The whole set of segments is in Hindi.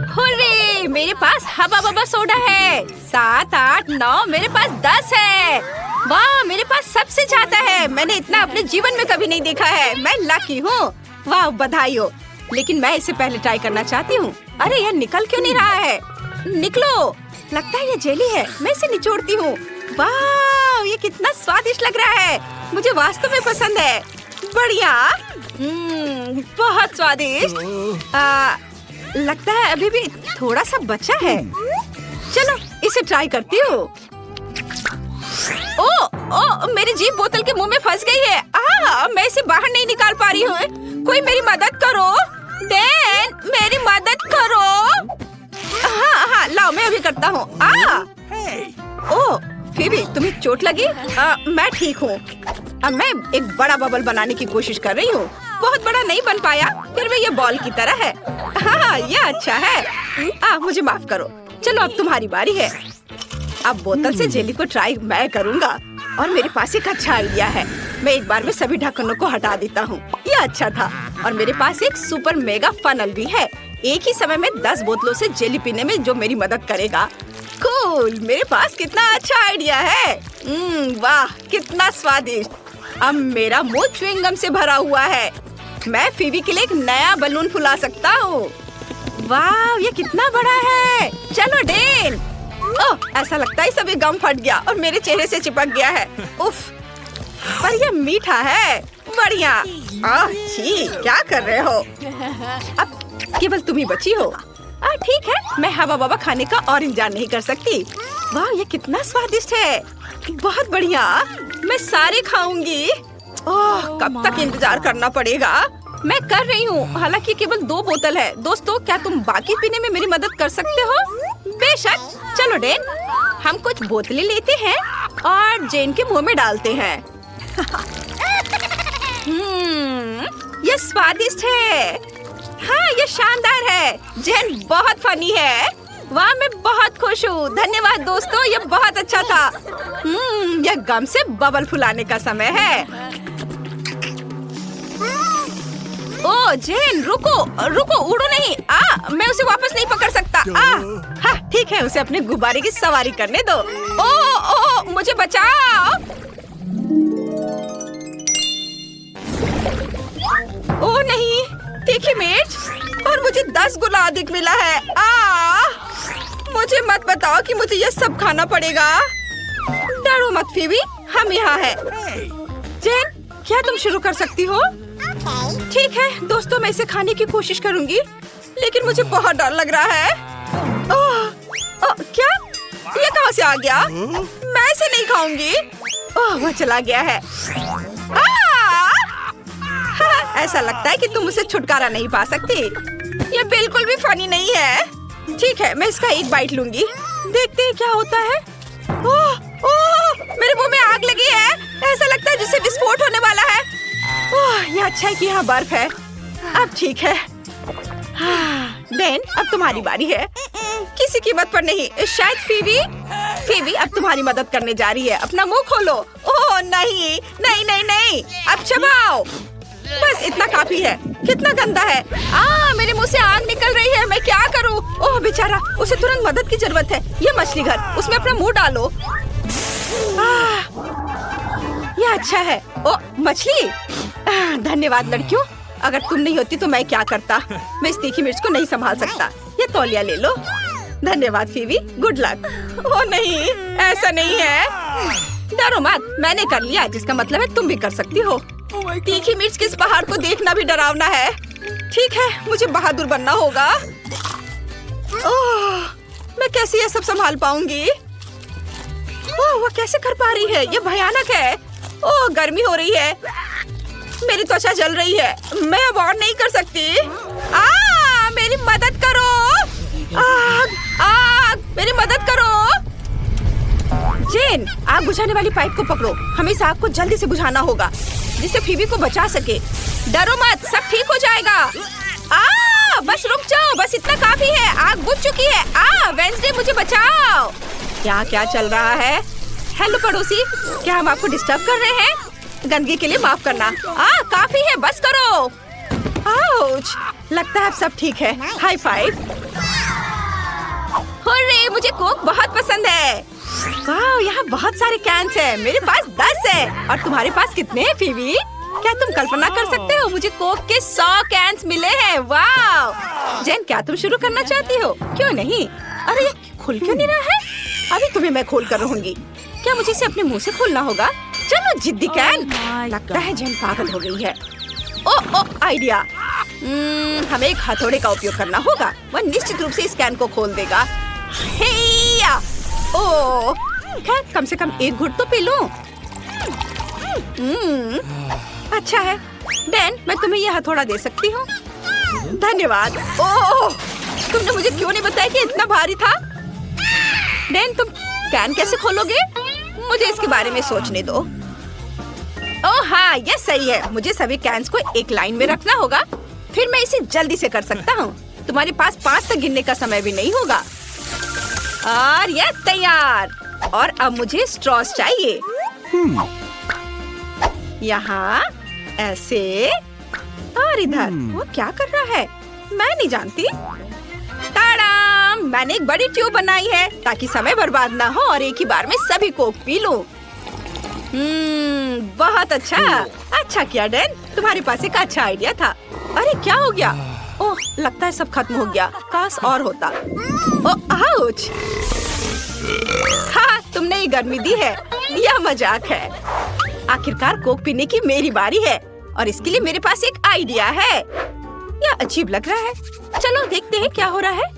हुर्रे, मेरे पास हबा बबा सोडा है। 7, 8, 9, मेरे पास 10 है। वाह, मेरे पास सबसे ज्यादा है। मैंने इतना अपने जीवन में कभी नहीं देखा है। मैं लकी हूँ। वाह, बधाई हो। लेकिन मैं इससे पहले ट्राई करना चाहती हूँ। अरे यार, निकल क्यों नहीं रहा है? निकलो। लगता है ये जेली है। मैं इसे निचोड़ती हूँ। वाह, ये कितना स्वादिष्ट लग रहा है। मुझे वास्तव में पसंद है। बढ़िया। बहुत स्वादिष्ट। लगता है अभी भी थोड़ा सा बचा है। चलो इसे ट्राई करती हूँ। ओ, मेरी जीभ बोतल के मुंह में फंस गई है। मैं इसे बाहर नहीं निकाल पा रही हूँ। कोई मेरी मदद करो। डैन, मेरी मदद करो। हाँ, लाओ, मैं अभी करता हूँ। ओह, फिबी, तुम्हें चोट लगी? मैं ठीक हूँ। अब मैं एक बड़ा बबल बनाने की कोशिश कर रही हूँ। बहुत बड़ा नहीं बन पाया, फिर भी ये बॉल की तरह है। हाँ, ये अच्छा है। मुझे माफ करो। चलो अब तुम्हारी बारी है। अब बोतल से जेली को ट्राई मैं करूँगा। और मेरे पास एक अच्छा आइडिया है। मैं एक बार में सभी ढक्कनों को हटा देता हूँ। ये अच्छा था। और मेरे पास एक सुपर मेगा फनल भी है। एक ही समय में 10 बोतलों से जेली पीने में जो मेरी मदद करेगा। कूल, मेरे पास कितना अच्छा आइडिया है। वाह, कितना स्वादिष्ट। अब मेरा मुंह च्युइंगम से भरा हुआ है। मैं फीवी के लिए एक नया बलून फुला सकता हूँ। वाह, ये कितना बड़ा है। चलो डेन। ओह, ऐसा लगता है सभी गम फट गया और मेरे चेहरे से चिपक गया है। उफ, पर ये मीठा है। बढ़िया। छी, क्या कर रहे हो? अब केवल तुम ही बची हो। ठीक है, मैं हवा बबा खाने का और इंतजार नहीं कर सकती। वाह, ये कितना स्वादिष्ट है। बहुत बढ़िया, मैं सारे खाऊंगी। ओह, कब तक इंतजार करना पड़ेगा? मैं कर रही हूँ। हालांकि केवल 2 बोतल है। दोस्तों, क्या तुम बाकी पीने में मेरी मदद कर सकते हो? बेशक। चलो डेन, हम कुछ बोतलें लेते हैं और जेन के मुंह में डालते हैं। ये स्वादिष्ट है। हाँ, ये शानदार है। जेन बहुत फनी है। वाह, मैं बहुत खुश हूँ। धन्यवाद दोस्तों, ये बहुत अच्छा था। यह गम से बबल फुलाने का समय है। ओ जेन, रुको, उड़ो नहीं। मैं उसे वापस नहीं पकड़ सकता। हाँ, ठीक है, उसे अपने गुब्बारे की सवारी करने दो। ओ, मुझे बचाओ। ओ नहीं, तीखी मिर्च। और मुझे 10 गुना अधिक मिला है। मुझे मत बताओ कि मुझे ये सब खाना पड़ेगा। डरो मत फीवी, हम यहाँ हैं। जेन, क्या तुम शुरू कर सकती हो? ठीक है दोस्तों, मैं इसे खाने की कोशिश करूंगी, लेकिन मुझे बहुत डर लग रहा है। क्या? ये कहाँ से आ गया? मैं इसे नहीं खाऊंगी। वह चला गया है। ऐसा लगता है कि तुम उसे छुटकारा नहीं पा सकती। ये बिल्कुल भी फनी नहीं है। ठीक है, मैं इसका एक बाइट लूंगी। देखते हैं क्या होता है। मेरे मुंह में आग लगी है। ऐसा लगता है जैसे विस्फोट होने वाला है। ये अच्छा है कि यहाँ बर्फ है। अब ठीक है। देन, अब तुम्हारी बारी है। किसी कीमत पर नहीं। शायद फीवी अब तुम्हारी मदद करने जा रही है। अपना मुंह खोलो। ओह नहीं, नहीं नहीं नहीं, अब चबाओ। बस इतना काफी है। कितना गंदा है। मेरे मुंह से आग निकल रही है। मैं क्या करूं? ओह बेचारा, उसे तुरंत मदद की जरूरत है। ये मछली घर, उसमें अपना मुंह डालो। ये अच्छा है। ओ मछली, धन्यवाद लड़कियों। अगर तुम नहीं होती तो मैं क्या करता। मैं इस तीखी मिर्च को नहीं संभाल सकता। ये तौलिया ले लो। धन्यवाद फीवी, गुड लक। ओ नहीं, ऐसा नहीं है। डरो मत, मैंने कर लिया, जिसका मतलब है तुम भी कर सकती हो। तीखी मिर्च के इस पहाड़ को देखना भी डरावना है। ठीक है, मुझे बहादुर बनना होगा। मैं कैसे ये सब संभाल पाऊंगी? वो कैसे कर पा रही है? ये भयानक है। गर्मी हो रही है। मेरी त्वचा जल रही है। मैं अब और नहीं कर सकती। मेरी मदद करो। आग, मेरी मदद करो। जेन, आग बुझाने वाली पाइप को पकड़ो। हमें इस आग को जल्दी से बुझाना होगा, जिससे फीवी को बचा सके। डरो मत, सब ठीक हो जाएगा। बस रुक जाओ, बस इतना काफी है। आग बुझ चुकी है। वेंसडे, मुझे बचाओ। क्या चल रहा है? हेलो पड़ोसी, क्या हम आपको डिस्टर्ब कर रहे हैं? गंदगी के लिए माफ करना। काफी है, बस करो। आउच, लगता है अब सब ठीक है। High five. हुर्रे, मुझे कोक बहुत पसंद है। वाह, यहाँ बहुत सारे कैंस हैं। मेरे पास 10 है। और तुम्हारे पास कितने हैं फीवी? क्या तुम कल्पना कर सकते हो? मुझे कोक के 100 कैंस मिले हैं। वाह जेन, क्या तुम शुरू करना चाहती हो? क्यों नहीं? अरे ये खुल क्यों नहीं रहा है? अभी तुम्हें मैं खोल कर रहूंगी। क्या मुझे इसे अपने मुंह से खोलना होगा? चलो जिद्दी कैन। लगता है जेन पागल हो गई है। ओ आइडिया। हमें एक हथौड़े का उपयोग करना होगा। वह निश्चित रूप से इस कैन को खोल देगा। हेया! ओ, खैर कम से कम एक घुट तो पी लूं। अच्छा है। डैन, मैं तुम्हें यह हथौड़ा दे सकती हूँ। धन्यवाद। ओह, तुमने मुझे क्यों नहीं बताया कि इतना भारी था? डैन, तुम कैन कैसे खोलोगे? मुझे इसके बारे में सोचने दो। ओह हाँ, यह सही है। मुझे सभी कैन्स को एक लाइन में रखना होगा। फिर मैं इसे जल्दी से कर सकता हूँ। तुम्हारे पास 5 तक गिनने का समय भी नहीं होगा। और यह तैयार। और अब मुझे स्ट्रॉस चाहिए। यहाँ ऐसे और इधर। वो क्या कर रहा है? मैं नहीं जानती। ताड़ाम! मैंने एक बड़ी ट्यूब बनाई है ताकि समय बर्बाद ना हो और एक ही बार में सभी कोक पी लूं। बहुत अच्छा। अच्छा किया डैन, तुम्हारे पास एक अच्छा आइडिया था। अरे क्या हो गया? ओह, लगता है सब खत्म हो गया। काश और होता। ओह आउच! हाँ, तुमने ये गर्मी दी है। यह मजाक है। आखिरकार कोक पीने की मेरी बारी है और इसके लिए मेरे पास एक आइडिया है। यह अजीब लग रहा है। चलो देखते हैं क्या हो रहा है।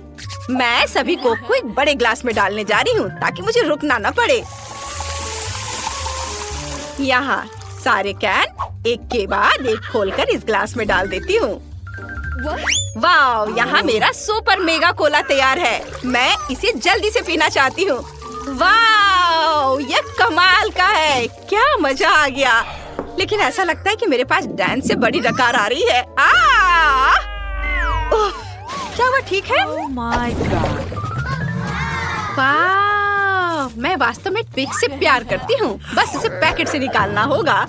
मैं सभी कोक को एक बड़े ग्लास में डालने जा रही हूँ ताकि मुझे रुकना न पड़े। यहाँ सारे कैन एक के बाद एक खोलकर इस ग्लास में डाल देती हूँ। वाह, यहाँ मेरा सुपर मेगा कोला तैयार है। मैं इसे जल्दी से पीना चाहती हूँ। वाह, ये कमाल का है। क्या मजा आ गया। लेकिन ऐसा लगता है कि मेरे पास डैन से बड़ी डकार आ रही है। क्या वो ठीक है? Oh my God. वाह, मैं वास्तव में ट्विक से प्यार करती हूँ। बस इसे पैकेट से निकालना होगा।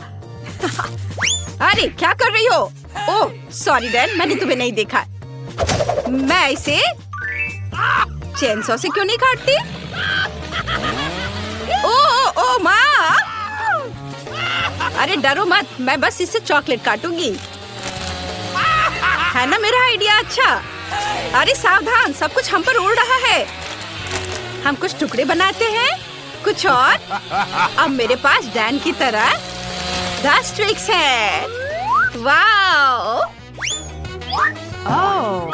अरे क्या कर रही हो? ओह सॉरी डैन, मैंने तुम्हें नहीं देखा। मैं इसे चेनसॉ से क्यों नहीं काटती? ओ माँ! अरे डरो मत, मैं बस इससे चॉकलेट काटूंगी। है ना मेरा आइडिया अच्छा? अरे सावधान, सब कुछ हम पर उड़ रहा है। हम कुछ टुकड़े बनाते हैं, कुछ और। अब मेरे पास डैन की तरह 10 ट्रिक्स है। वाओ!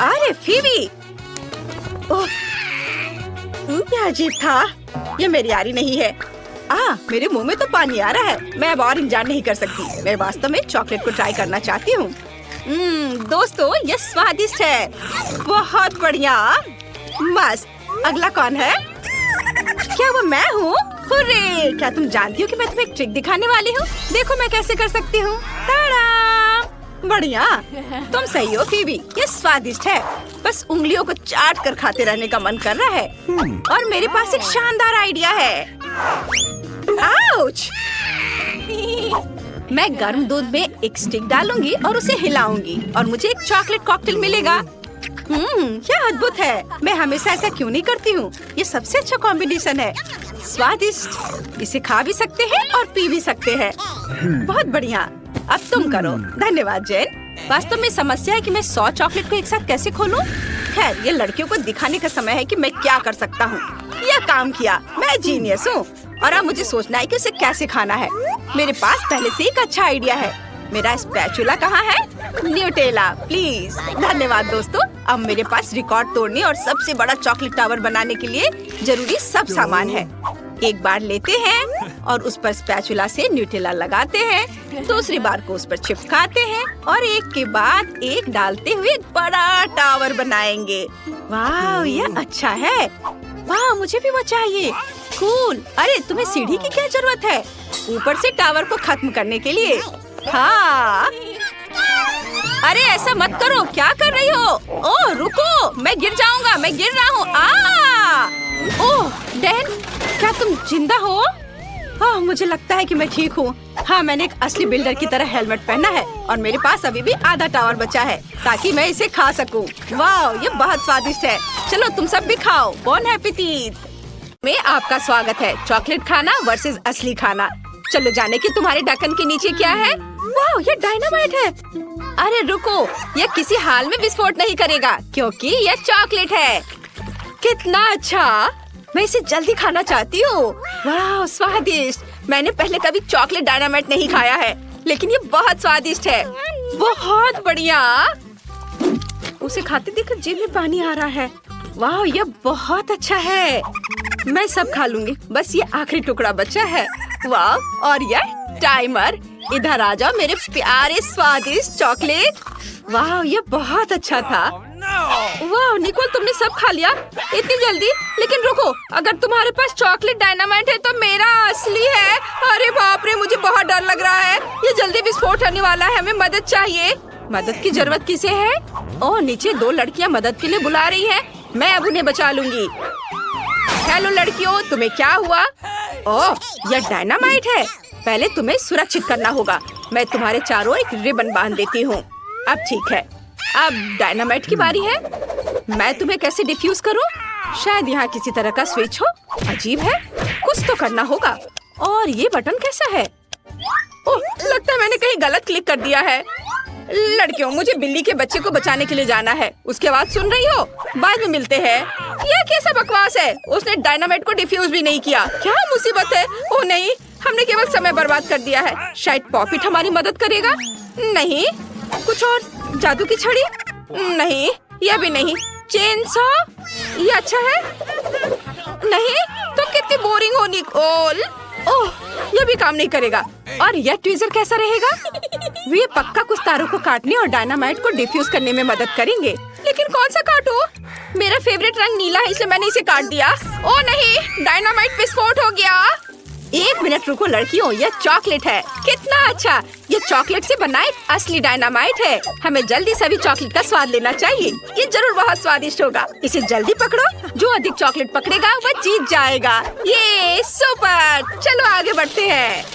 अरे फीवी! ओह, क्या अजीब था। ये मेरी यारी नहीं है। मेरे मुंह में तो पानी आ रहा है। मैं अब और इंतजार नहीं कर सकती। मैं वास्तव में चॉकलेट को ट्राई करना चाहती हूँ। दोस्तों, ये स्वादिष्ट है। बहुत बढ़िया, मस्त। अगला कौन है? क्या वो मैं हूँ? हुर्रे! क्या तुम जानती हो कि मैं तुम्हें एक ट्रिक दिखाने वाली हूँ? देखो मैं कैसे कर सकती हूँ। ताड़ा! बढ़िया, तुम सही हो फीवी। ये स्वादिष्ट है। बस उंगलियों को चाट कर खाते रहने का मन कर रहा है। और मेरे पास एक शानदार आइडिया है। आउच! मैं गर्म दूध में एक स्टिक डालूंगी और उसे हिलाऊंगी और मुझे एक चॉकलेट कॉकटेल मिलेगा। क्या अद्भुत है। मैं हमेशा ऐसा क्यों नहीं करती हूँ? ये सबसे अच्छा कॉम्बिनेशन है। स्वादिष्ट, इसे खा भी सकते हैं और पी भी सकते हैं। बहुत बढ़िया। अब तुम करो। धन्यवाद जेन। वास्तव में समस्या है कि मैं 100 चॉकलेट को एक साथ कैसे खोलूं? खैर, ये लड़कियों को दिखाने का समय है कि मैं क्या कर सकता हूँ। यह काम किया। मैं जीनियस हूँ। और अब मुझे सोचना है कि उसे कैसे खाना है। मेरे पास पहले से एक अच्छा आइडिया है। मेरा स्पैचुला कहाँ है? Nutella please. धन्यवाद दोस्तों। अब मेरे पास रिकॉर्ड तोड़ने और सबसे बड़ा चॉकलेट टावर बनाने के लिए जरूरी सब सामान है। एक बार लेते हैं और उस पर स्पैचुला से न्यूटेला लगाते हैं। दूसरी बार को उस पर चिपकाते हैं और एक के बाद एक डालते हुए एक बड़ा टावर बनाएंगे। वाह, ये अच्छा है। वाह, मुझे भी वो चाहिए। कूल। अरे तुम्हें सीढ़ी की क्या जरूरत है? ऊपर से टावर को खत्म करने के लिए। हाँ। अरे ऐसा मत करो। क्या कर रही हो? ओह रुको, मैं गिर जाऊंगा। मैं गिर रहा हूँ। ओह डैन, क्या तुम जिंदा हो? हाँ, मुझे लगता है कि मैं ठीक हूँ। हाँ, मैंने एक असली बिल्डर की तरह हेलमेट पहना है और मेरे पास अभी भी आधा टावर बचा है ताकि मैं इसे खा सकूँ। वाह, ये बहुत स्वादिष्ट है। चलो तुम सब भी खाओ। Bone appétit. में आपका स्वागत है। चॉकलेट खाना वर्सेस असली खाना। चलो जाने कि तुम्हारे ढक्कन के नीचे क्या है। वाह, ये डायनामाइट है। अरे रुको, यह किसी हाल में विस्फोट नहीं करेगा क्योंकि यह चॉकलेट है। कितना अच्छा, मैं इसे जल्दी खाना चाहती हूँ। वाह, स्वादिष्ट। मैंने पहले कभी चॉकलेट डायनामाइट नहीं खाया है, लेकिन ये बहुत स्वादिष्ट है। बहुत बढ़िया। उसे खाते देखकर जीभ में पानी आ रहा है। वाह, ये बहुत अच्छा है। मैं सब खा लूंगी, बस ये आखिरी टुकड़ा बचा है। वाह, और यह टाइमर। इधर आ जाओ मेरे प्यारे स्वादिष्ट चॉकलेट। वाह, ये बहुत अच्छा था। वाह निकोल, तुमने सब खा लिया इतनी जल्दी। लेकिन रुको, अगर तुम्हारे पास चॉकलेट डायनामाइट है तो मेरा असली है। अरे बाप रे, मुझे बहुत डर लग रहा है। ये जल्दी विस्फोट होने वाला है। हमें मदद चाहिए। मदद की जरूरत किसे है? ओह, नीचे 2 लड़कियां मदद के लिए बुला रही हैं। मैं अब उन्हें बचा लूंगी। हेलो लड़कियों, तुम्हें क्या हुआ? ओह, यह डायनामाइट है। पहले तुम्हें सुरक्षित करना होगा। मैं तुम्हारे चारों एक रिबन बांध देती हूँ। अब ठीक है। अब डायनामाइट की बारी है। मैं तुम्हें कैसे डिफ्यूज करूं? शायद यहाँ किसी तरह का स्विच हो। अजीब है, कुछ तो करना होगा। और ये बटन कैसा है? ओह, लगता है मैंने कहीं गलत क्लिक कर दिया है। लड़कियों, मुझे बिल्ली के बच्चे को बचाने के लिए जाना है। उसके बाद सुन रही हो? बाद में मिलते हैं। यह कैसा बकवास है? उसने डायनामाइट को डिफ्यूज भी नहीं किया। क्या मुसीबत है? ओह नहीं, हमने केवल समय बर्बाद कर दिया है। शायद पॉपिट हमारी मदद करेगा। नहीं, कुछ और? जादू की छड़ी? नहीं, यह भी नहीं। Chain saw? ये अच्छा है। नहीं, तुम कितनी बोरिंग हो निकोल। ओह, यह भी काम नहीं करेगा। और यह ट्वीजर कैसा रहेगा? वे पक्का कुछ तारों को काटने और डायनामाइट को डिफ्यूज करने में मदद करेंगे। लेकिन कौन सा काटूं? मेरा फेवरेट रंग नीला है, इसलिए मैंने इसे काट दिया। ओह नहीं, डायनामाइट विस्फोट हो गया। 1 मिनट रुको लड़कियों, यह चॉकलेट है। कितना अच्छा, यह चॉकलेट से बना एक असली डायनामाइट है। हमें जल्दी सभी चॉकलेट का स्वाद लेना चाहिए। ये जरूर बहुत स्वादिष्ट होगा। इसे जल्दी पकड़ो। जो अधिक चॉकलेट पकड़ेगा वह जीत जाएगा। ये सुपर। चलो आगे बढ़ते हैं।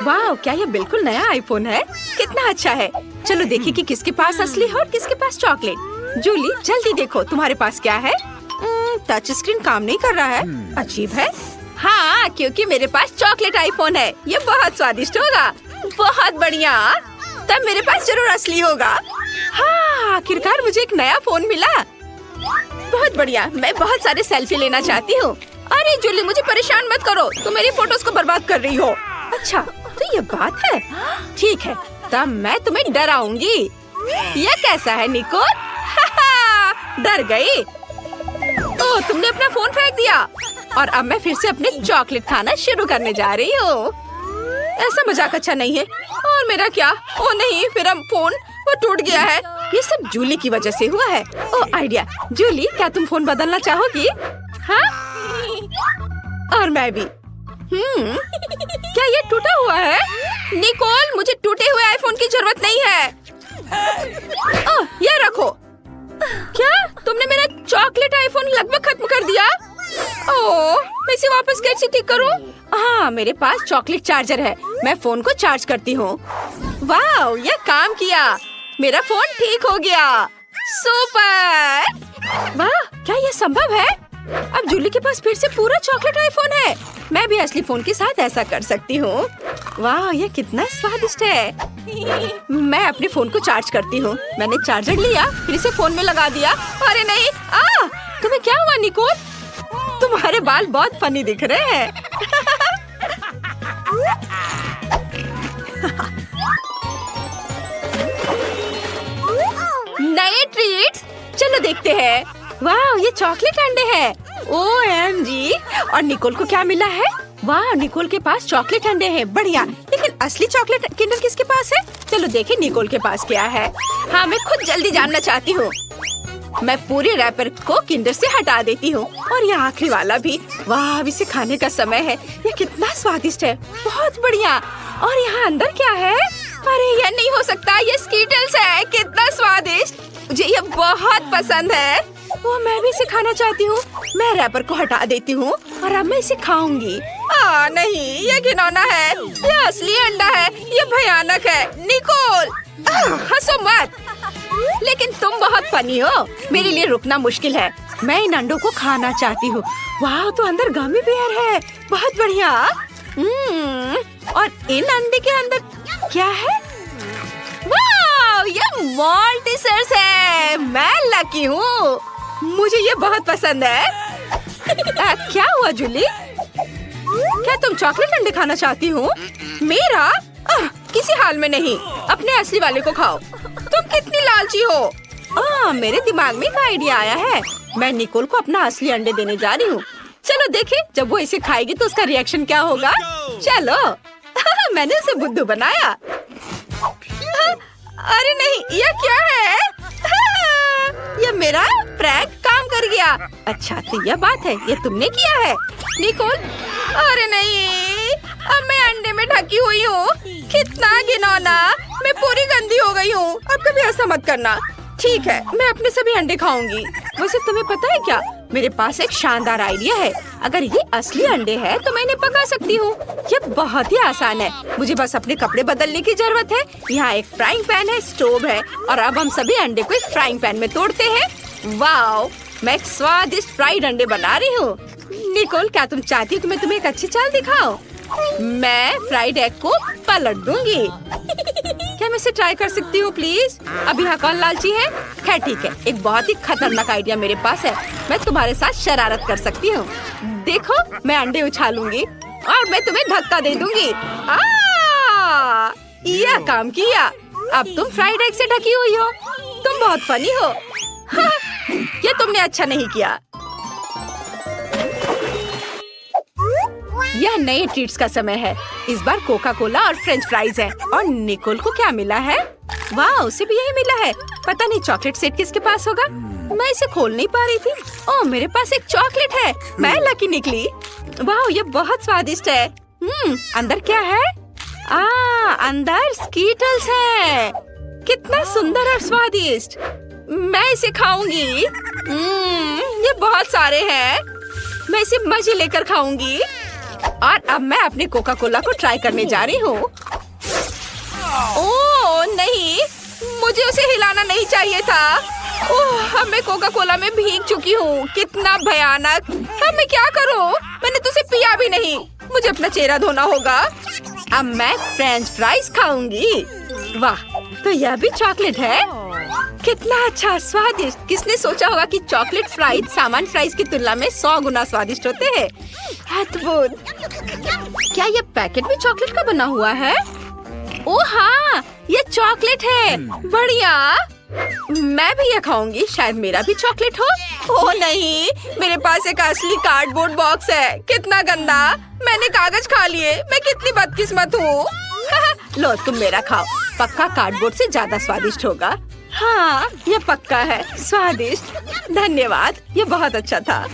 वाह, क्या ये बिल्कुल नया आईफोन है? कितना अच्छा है। चलो देखिए कि किसके पास असली है और किसके पास चॉकलेट। जूली, जल्दी देखो तुम्हारे पास क्या है। टच स्क्रीन काम नहीं कर रहा है। अजीब है। हाँ, क्योंकि मेरे पास चॉकलेट आईफोन है। ये बहुत स्वादिष्ट होगा। बहुत बढ़िया, तब मेरे पास जरूर असली होगा। हाँ, आखिरकार मुझे एक नया फोन मिला। बहुत बढ़िया, मैं बहुत सारे सेल्फी लेना चाहती हूँ। अरे जूली, मुझे परेशान मत करो, तुम मेरी फोटोज को बर्बाद कर रही हो। अच्छा, तो ये बात है। ठीक है, तब मैं तुम्हें डराऊंगी। ये कैसा है निकोल? डर गई? ओह, तुमने अपना फोन फेंक दिया। और अब मैं फिर से अपने चॉकलेट खाना शुरू करने जा रही हूँ। ऐसा मजाक अच्छा नहीं है। और मेरा क्या? ओह नहीं, मेरा फोन वो टूट गया है। ये सब जूली की वजह से हुआ है। ओह आइडिया। जूली, क्या तुम फोन बदलना चाहोगी? हाँ, और मैं भी। क्या ये टूटा हुआ है? निकोल, मुझे टूटे हुए आईफोन की जरूरत नहीं है। ओह, ये रखो। क्या तुमने मेरा चॉकलेट आईफोन लगभग खत्म कर दिया? ओह, मैं इसे वापस कैसे ठीक करूं? हाँ, मेरे पास चॉकलेट चार्जर है। मैं फोन को चार्ज करती हूँ। वाह, यह काम किया। मेरा फोन ठीक हो गया। सुपर। वाह, क्या यह संभव है? अब जूली के पास फिर से पूरा चॉकलेट आईफोन है। मैं भी असली फोन के साथ ऐसा कर सकती हूँ। वाह, ये कितना स्वादिष्ट है। मैं अपने फोन को चार्ज करती हूँ। मैंने चार्जर लिया, फिर इसे फोन में लगा दिया। अरे नहीं, तुम्हें क्या हुआ निकोल? तुम्हारे बाल बहुत फनी दिख रहे हैं। नए ट्रीट्स, चलो देखते हैं। वाह, ये चॉकलेट अंडे हैं। OMG! और निकोल को क्या मिला है? वाह, निकोल के पास चॉकलेट अंडे हैं। बढ़िया, लेकिन असली चॉकलेट किंडर किसके पास है? चलो देखें निकोल के पास क्या है। हाँ, मैं खुद जल्दी जानना चाहती हूँ। मैं पूरे रैपर को किंडर से हटा देती हूँ और ये आखिरी वाला भी। वाह, अब इसे खाने का समय है। ये कितना स्वादिष्ट है। बहुत बढ़िया। और यहाँ अंदर क्या है? अरे यह नहीं हो सकता, ये स्कीटल्स है। कितना स्वादिष्ट, मुझे ये बहुत पसंद है। वो मैं भी इसे खाना चाहती हूँ। मैं रैपर को हटा देती हूँ और अब मैं इसे खाऊंगी। नहीं, ये घिनौना है। ये असली अंडा है। ये भयानक है। निकोल, हंसो मत। लेकिन तुम बहुत फनी हो। मेरे लिए रुकना मुश्किल है। मैं इन अंडों को खाना चाहती हूँ। वाह, तो अंदर गमी बेयर है। बहुत बढ़िया। और इन अंडे के अंदर क्या है? वाह, ये मॉल्टिसर्स है। मैं लकी हूँ। मुझे ये बहुत पसंद है। क्या हुआ जूली? क्या तुम चॉकलेट अंडे खाना चाहती हो? मेरा? किसी हाल में नहीं। अपने असली वाले को खाओ। तुम कितनी लालची हो। मेरे दिमाग में एक आइडिया आया है। मैं निकोल को अपना असली अंडे देने जा रही हूँ। चलो देखें, जब वो इसे खाएगी तो उसका रिएक्शन क्या होगा। चलो। मैंने उसे बुद्धू बनाया। अरे नहीं, ये क्या है? ये मेरा प्रैंक काम कर गया। अच्छा, तो यह बात है। ये तुमने किया है निकोल? अरे नहीं, अब मैं अंडे में ढकी हुई हूँ। कितना घिनौना। मैं पूरी गंदी हो गई हूँ। अब कभी ऐसा मत करना। ठीक है, मैं अपने सभी अंडे खाऊंगी। वैसे तुम्हें पता है क्या, मेरे पास एक शानदार आइडिया है। अगर ये असली अंडे हैं तो मैं इन्हें पका सकती हूँ। ये बहुत ही आसान है। मुझे बस अपने कपड़े बदलने की जरूरत है। यहाँ एक फ्राइंग पैन है, स्टोव है और अब हम सभी अंडे को एक फ्राइंग पैन में तोड़ते हैं। वाओ, मैं एक स्वादिष्ट फ्राइड अंडे बना रही हूँ। निकोल, क्या तुम चाहती हो कि मैं तुम्हें एक अच्छी चाल दिखाऊं? मैं फ्राइड एग को पलट दूंगी। क्या मैं इसे ट्राई कर सकती हूँ प्लीज? अब यहाँ कौन लालची है? खैर ठीक है, एक बहुत ही खतरनाक आइडिया मेरे पास है। मैं तुम्हारे साथ शरारत कर सकती हूँ। देखो, मैं अंडे उछालूंगी और मैं तुम्हें धक्का दे दूंगी। यह काम किया। अब तुम फ्राइड एग से ढकी हुई हो। तुम बहुत फनी हो। ये तुमने अच्छा नहीं किया। यह नए ट्रीट्स का समय है। इस बार कोका कोला और फ्रेंच फ्राइज है। और निकोल को क्या मिला है? वाह, उसे भी यही मिला है। पता नहीं चॉकलेट सेट किसके पास होगा। मैं इसे खोल नहीं पा रही थी। ओह, मेरे पास एक चॉकलेट है। मैं लकी निकली। वाह, ये बहुत स्वादिष्ट है। अंदर क्या है? अंदर स्कीटल्स है। कितना सुंदर और स्वादिष्ट। मैं इसे खाऊंगी। ये बहुत सारे हैं। मैं इसे मजे लेकर खाऊंगी। और अब मैं अपने कोका कोला को ट्राई करने जा रही हूँ। ओह नहीं, मुझे उसे हिलाना नहीं चाहिए था। ओह, अब मैं कोका कोला में भीग चुकी हूँ। कितना भयानक। अब मैं क्या करूँ? मैंने तो उसे पिया भी नहीं। मुझे अपना चेहरा धोना होगा। अब मैं फ्रेंच फ्राइज खाऊंगी। वाह, तो यह भी चॉकलेट है। कितना अच्छा, स्वादिष्ट। किसने सोचा होगा कि चॉकलेट फ्राइज सामान्य फ्राइज की तुलना में 100 गुना स्वादिष्ट होते हैं। अद्भुत। क्या ये पैकेट भी चॉकलेट का बना हुआ है? ओह हाँ, ये चॉकलेट है। बढ़िया। मैं भी ये खाऊंगी। शायद मेरा भी चॉकलेट हो। ओह नहीं, मेरे पास एक असली कार्डबोर्ड बॉक्स है। कितना गंदा। मैंने कागज खा लिए। मैं कितनी बदकिस्मत हूँ। लो, तुम मेरा खाओ। पक्का कार्डबोर्ड से ज्यादा स्वादिष्ट होगा। हाँ, ये पक्का है स्वादिष्ट। धन्यवाद, ये बहुत अच्छा था।